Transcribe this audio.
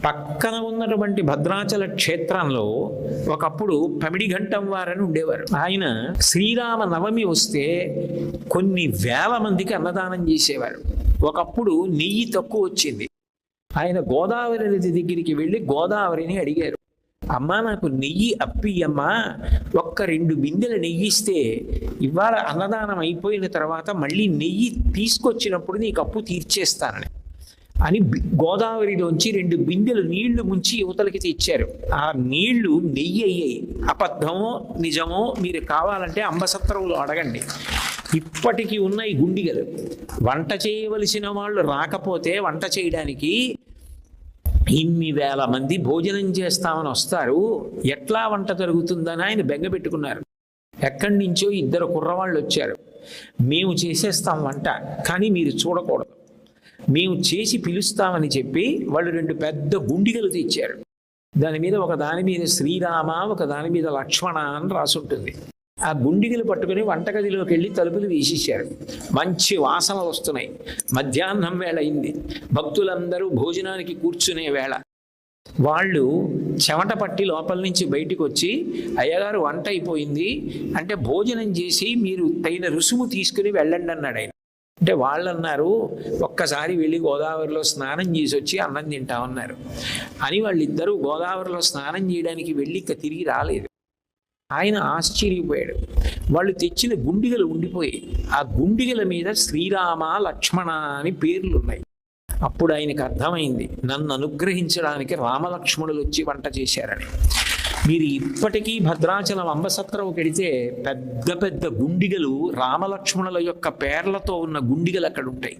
పక్కన ఉన్నటువంటి భద్రాచల క్షేత్రంలో ఒకప్పుడు పమిడి ఘంటం వారని ఉండేవారు. ఆయన శ్రీరామ నవమి వస్తే కొన్ని వేల మందికి అన్నదానం చేసేవారు. ఒకప్పుడు నెయ్యి తక్కువ వచ్చింది. ఆయన గోదావరి నది దగ్గరికి వెళ్ళి గోదావరిని అడిగారు, అమ్మా నాకు నెయ్యి అప్పియమ్మా, ఒక్క 2 బిందెలు నెయ్యి ఇస్తే ఇవాళ అన్నదానం అయిపోయిన తర్వాత మళ్ళీ నెయ్యి తీసుకొచ్చినప్పుడు నీకు అప్పు తీర్చేస్తానని అని గోదావరిలోంచి 2 బిందెలు నీళ్లు ముంచి యువతలకి తెచ్చారు. ఆ నీళ్లు నెయ్యి అయ్యాయి. అబద్ధమో నిజమో మీరు కావాలంటే అంబసత్రంలో అడగండి. ఇప్పటికీ ఉన్న ఈ గుండిగలు వంట చేయవలసిన వాళ్ళు రాకపోతే వంట చేయడానికి ఇన్ని వేల మంది భోజనం చేస్తామని వస్తారు, ఎట్లా వంట జరుగుతుందని ఆయన బెంగ పెట్టుకున్నారు. ఎక్కడి నుంచో 2 కుర్రవాళ్ళు వచ్చారు, మేము చేసేస్తాం వంట, కానీ మీరు చూడకూడదు, మేము చేసి పిలుస్తామని చెప్పి వాళ్ళు 2 పెద్ద గుండిగలు తెచ్చారు. దాని మీద ఒక దాని మీద శ్రీరామ, ఒక దాని మీద లక్ష్మణ అని రాసుంటుంది. ఆ గుండిగలు పట్టుకుని వంటగదిలోకి వెళ్ళి తలుపులు వేసేసారు. మంచి వాసనలు వస్తున్నాయి. మధ్యాహ్నం వేళ అయింది. భక్తులందరూ భోజనానికి కూర్చునే వేళ. వాళ్ళు చెమట పట్టి లోపల నుంచి బయటికి వచ్చి, అయ్యగారు వంట అయిపోయింది అంటే భోజనం చేసి మీరు తగిన రుసుము తీసుకుని వెళ్ళండి అన్నాడు ఆయన. అంటే వాళ్ళు అన్నారు, ఒక్కసారి వెళ్ళి గోదావరిలో స్నానం చేసి వచ్చి అన్నం తింటామన్నారు అని. వాళ్ళిద్దరూ గోదావరిలో స్నానం చేయడానికి వెళ్ళి ఇక తిరిగి రాలేదు. ఆయన ఆశ్చర్యపోయాడు. వాళ్ళు తెచ్చిన గుండిగలు ఉండిపోయి ఆ గుండిగల మీద శ్రీరామ లక్ష్మణ అని పేర్లు ఉన్నాయి. అప్పుడు ఆయనకు అర్థమైంది, నన్ను అనుగ్రహించడానికి రామలక్ష్మణులు వచ్చి వంట చేశారని. మీరు ఇప్పటికీ భద్రాచలం అంబసత్రం వెడితే పెద్ద పెద్ద గుండిగలు రామలక్ష్మణుల యొక్క పేర్లతో ఉన్న గుండిగలు అక్కడ ఉంటాయి.